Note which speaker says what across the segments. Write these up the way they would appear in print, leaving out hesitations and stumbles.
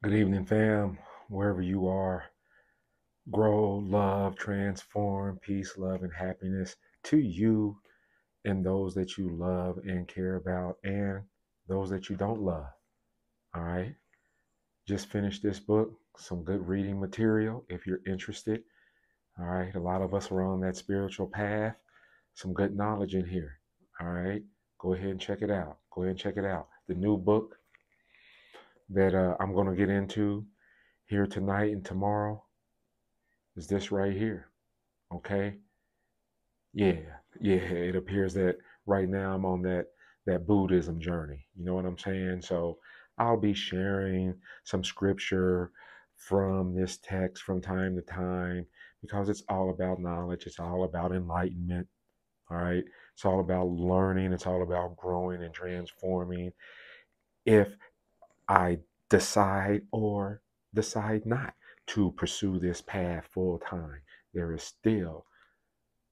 Speaker 1: Good evening, fam. Wherever you are, grow, love, transform, peace, love, and happiness to you and those that you love and care about, and those that you don't love. All right. Just finished this book, some good reading material if you're interested. All right. A lot of us are on that spiritual path. Some good knowledge in here. All right. Go ahead and check it out. Go ahead and check it out. The new book that I'm going to get into here tonight and tomorrow is this right here. Okay. Yeah. Yeah. It appears that right now I'm on that Buddhism journey. You know what I'm saying? So I'll be sharing some scripture from this text from time to time because it's all about knowledge. It's all about enlightenment. All right. It's all about learning. It's all about growing and transforming. If I decide not to pursue this path full time, there is still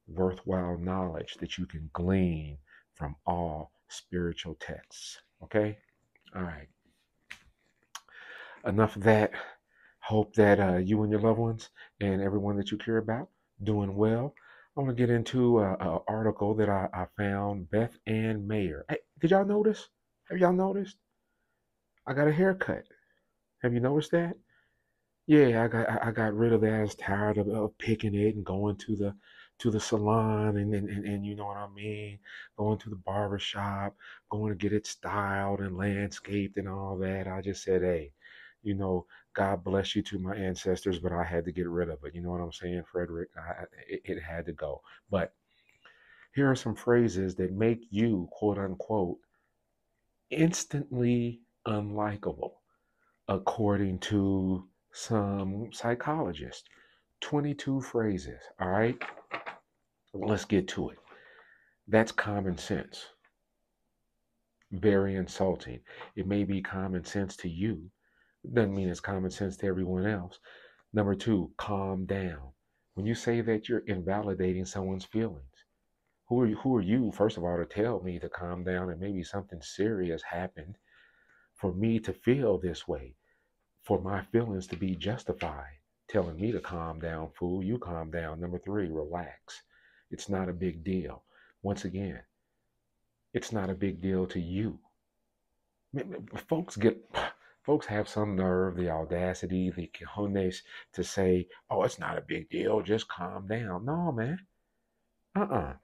Speaker 1: worthwhile knowledge that you can glean from all spiritual texts. Okay? All right. Enough of that. Hope that you and your loved ones and everyone that you care about doing well. I'm going to get into an article that I found. Beth Ann Mayer. Hey, did y'all notice? Have y'all noticed? I got a haircut. Have you noticed that? Yeah, I got rid of that. I was tired of picking it and going to the salon and you know what I mean, going to the barber shop, going to get it styled and landscaped and all that. I just said, hey, you know, God bless you to my ancestors, but I had to get rid of it. You know what I'm saying, Frederick? It had to go. But here are some phrases that make you, quote unquote, instantly unlikable, according to some psychologists. 22 phrases, all right? Let's get to it. That's common sense. Very insulting. It may be common sense to you. Doesn't mean it's common sense to everyone else. Number two, calm down. When you say that, you're invalidating someone's feelings. Who are you, first of all, to tell me to calm down and maybe something serious happened for me to feel this way, for my feelings to be justified? Telling me to calm down, fool. You calm down. Number three, relax. It's not a big deal. Once again, it's not a big deal to you. Folks get folks have some nerve, the audacity, the cojones to say, "Oh, it's not a big deal. Just calm down." No, man. Uh-uh.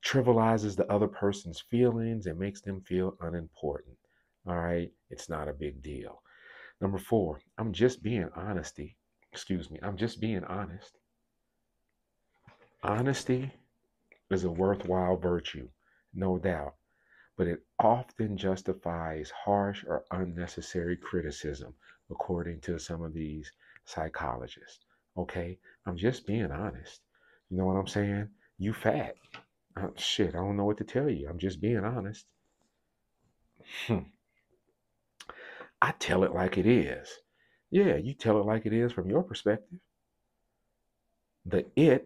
Speaker 1: Trivializes the other person's feelings and makes them feel unimportant. All right, it's not a big deal. Number four, I'm just being honesty. Excuse me, I'm just being honest. Honesty is a worthwhile virtue, no doubt, but it often justifies harsh or unnecessary criticism, according to some of these psychologists. Okay, I'm just being honest. You know what I'm saying? You fat. Shit, I don't know what to tell you. I'm just being honest. Hmm. I tell it like it is. Yeah, you tell it like it is from your perspective.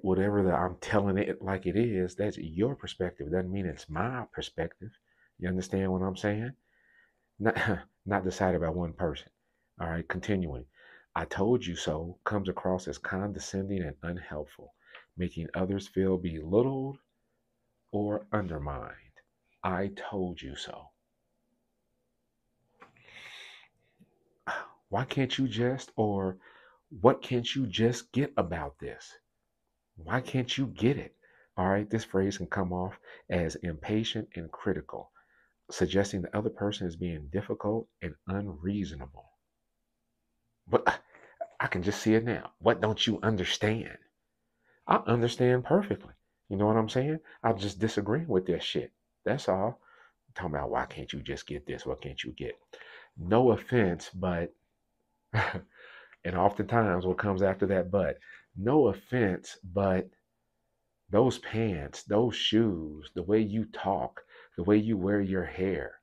Speaker 1: Whatever I'm telling it like it is, that's your perspective. Doesn't mean it's my perspective. You understand what I'm saying? Not, not decided by one person. All right, continuing. I told you so comes across as condescending and unhelpful, making others feel belittled or undermined. I told you so. Why can't you just, or what can't you just get about this? Why can't you get it? All right, this phrase can come off as impatient and critical, suggesting the other person is being difficult and unreasonable. But I can just see it now. What don't you understand? I understand perfectly. You know what I'm saying? I'm just disagreeing with this shit. That's all. I'm talking about why can't you just get this? What can't you get? No offense, but and oftentimes what comes after that but, no offense, but those pants, those shoes, the way you talk, the way you wear your hair,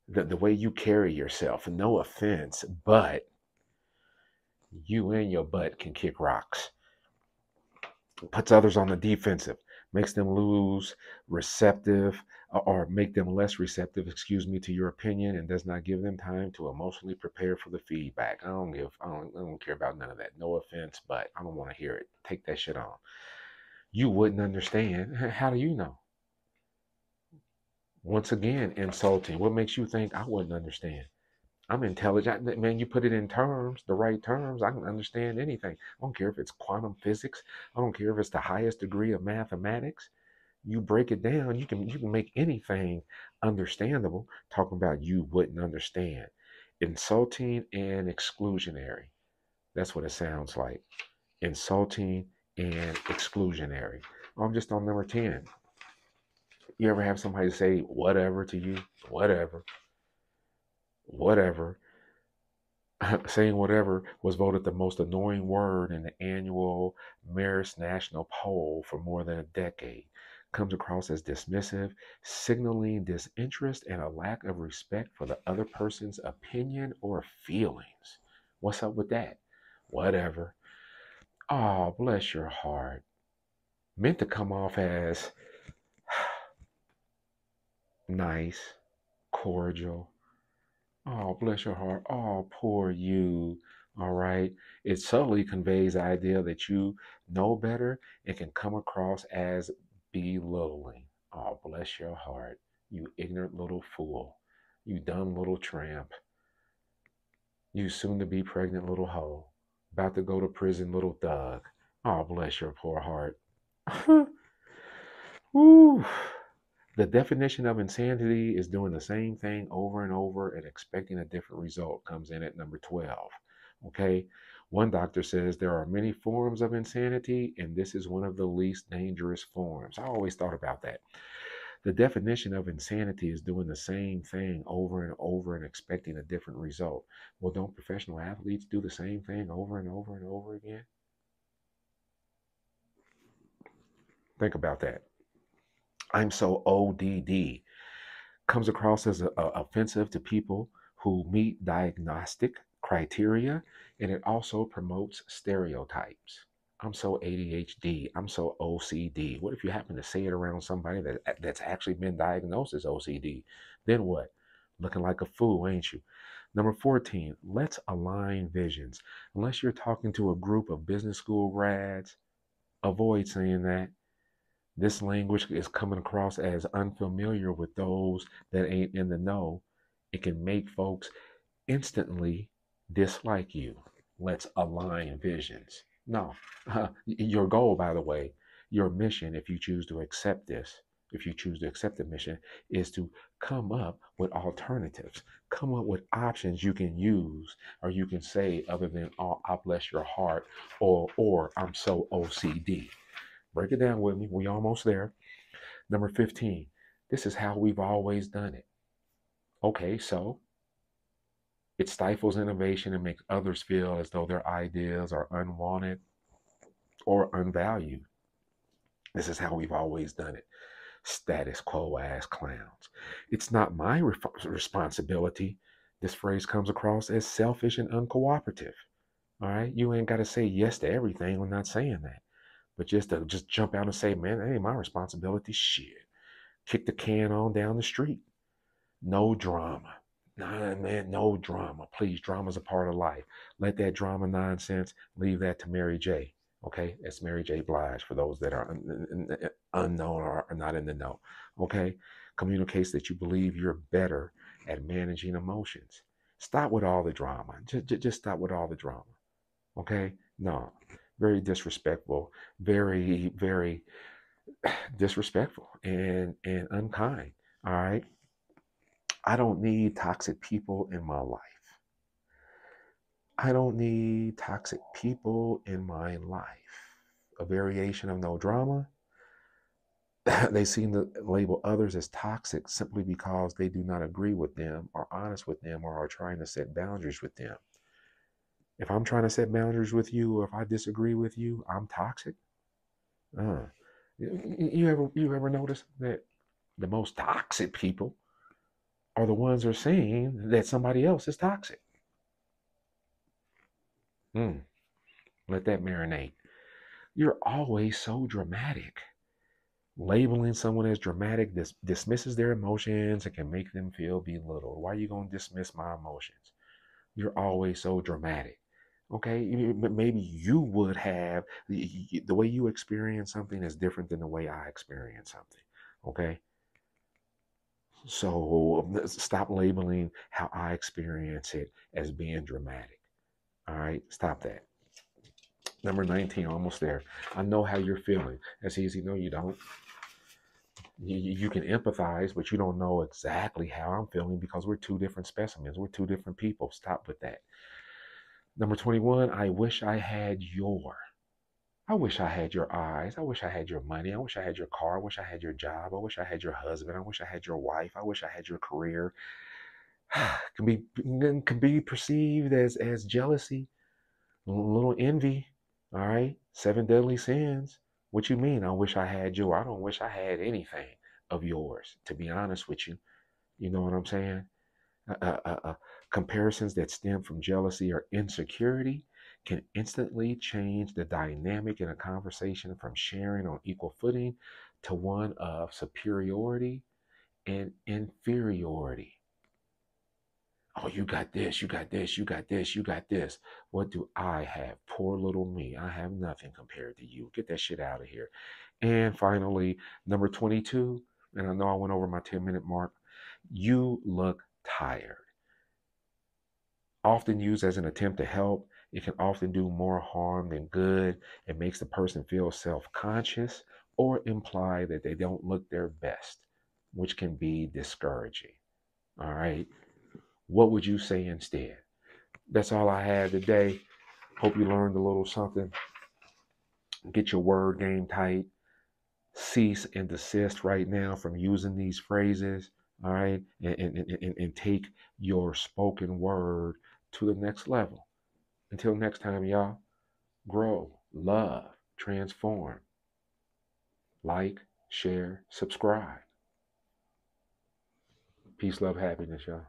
Speaker 1: the way you carry yourself, no offense, but you and your butt can kick rocks. Puts others on the defensive, makes them lose receptive or make them less receptive, excuse me, to your opinion, and does not give them time to emotionally prepare for the feedback. I don't care about none of that. No offense, but I don't want to hear it. Take that shit on. You wouldn't understand. How do you know? Once again, insulting. What makes you think I wouldn't understand? I'm intelligent. Man, you put it in terms, the right terms, I can understand anything. I don't care if it's quantum physics. I don't care if it's the highest degree of mathematics. You break it down, you can make anything understandable. Talking about you wouldn't understand. Insulting and exclusionary. That's what it sounds like. Insulting and exclusionary. I'm just on number 10. You ever have somebody say whatever to you? Whatever. Whatever. Saying whatever was voted the most annoying word in the annual Marist National Poll for more than a decade. Comes across as dismissive, signaling disinterest and a lack of respect for the other person's opinion or feelings. What's up with that? Whatever. Oh, bless your heart. Meant to come off as nice, cordial. Oh, bless your heart. Oh, poor you. All right. It subtly conveys the idea that you know better and can come across as belittling. Oh, bless your heart. You ignorant little fool. You dumb little tramp. You soon to be pregnant little hoe. About to go to prison little thug. Oh, bless your poor heart. Woo. The definition of insanity is doing the same thing over and over and expecting a different result comes in at number 12. Okay? One doctor says there are many forms of insanity, and this is one of the least dangerous forms. I always thought about that. The definition of insanity is doing the same thing over and over and expecting a different result. Well, don't professional athletes do the same thing over and over and over again? Think about that. I'm so ODD comes across as offensive to people who meet diagnostic criteria, and it also promotes stereotypes. I'm so ADHD. I'm so OCD. What if you happen to say it around somebody that's actually been diagnosed as OCD? Then what? Looking like a fool, ain't you? Number 14, let's align visions. Unless you're talking to a group of business school grads, avoid saying that. This language is coming across as unfamiliar with those that ain't in the know. It can make folks instantly dislike you. Let's align visions. No, your goal, by the way, your mission, if you choose to accept this, if you choose to accept the mission, is to come up with alternatives, come up with options you can use or you can say other than, oh, I bless your heart, or I'm so OCD. Break it down with me. We almost there. Number 15. This is how we've always done it. Okay, so it stifles innovation and makes others feel as though their ideas are unwanted or unvalued. This is how we've always done it. Status quo ass clowns. It's not my responsibility. This phrase comes across as selfish and uncooperative. All right, you ain't got to say yes to everything. I'm not saying that. But just jump out and say, man, that ain't my responsibility. Shit. Kick the can on down the street. No drama. Nah, man, no drama. Please, drama's a part of life. Let that drama nonsense, leave that to Mary J. Okay? That's Mary J. Blige for those that are unknown or are not in the know. Okay? Communicates that you believe you're better at managing emotions. Stop with all the drama. Just stop with all the drama. Okay? No. Very disrespectful. Very, very disrespectful and unkind. All right. I don't need toxic people in my life. I don't need toxic people in my life. A variation of no drama. They seem to label others as toxic simply because they do not agree with them, are honest with them, or are trying to set boundaries with them. If I'm trying to set boundaries with you, or if I disagree with you, I'm toxic. Uh, you ever notice that the most toxic people are the ones who are saying that somebody else is toxic? Let that marinate. You're always so dramatic. Labeling someone as dramatic dismisses their emotions and can make them feel belittled. Why are you going to dismiss my emotions? You're always so dramatic. Okay, maybe you would have the way you experience something is different than the way I experience something. Okay, so stop labeling how I experience it as being dramatic. All right, stop that. Number 19, almost there. I know how you're feeling. That's easy. No, you don't. You can empathize, but you don't know exactly how I'm feeling because we're two different specimens. We're two different people. Stop with that. Number 21, I wish I had your. I wish I had your eyes. I wish I had your money. I wish I had your car. I wish I had your job. I wish I had your husband. I wish I had your wife. I wish I had your career. Can be perceived as jealousy, a little envy. All right, seven deadly sins. What you mean? I wish I had you. I don't wish I had anything of yours. To be honest with you, you know what I'm saying? Comparisons that stem from jealousy or insecurity can instantly change the dynamic in a conversation from sharing on equal footing to one of superiority and inferiority. Oh, you got this, you got this, you got this, you got this. What do I have? Poor little me. I have nothing compared to you. Get that shit out of here. And finally, number 22, and I know I went over my 10-minute mark. You look tired. Often used as an attempt to help, it can often do more harm than good. It makes the person feel self conscious or imply that they don't look their best, which can be discouraging. All right. What would you say instead? That's all I had today. Hope you learned a little something. Get your word game tight. Cease and desist right now from using these phrases. All right. And take your spoken word to the next level. Until next time, y'all, grow, love, transform, like, share, subscribe. Peace, love, happiness, y'all.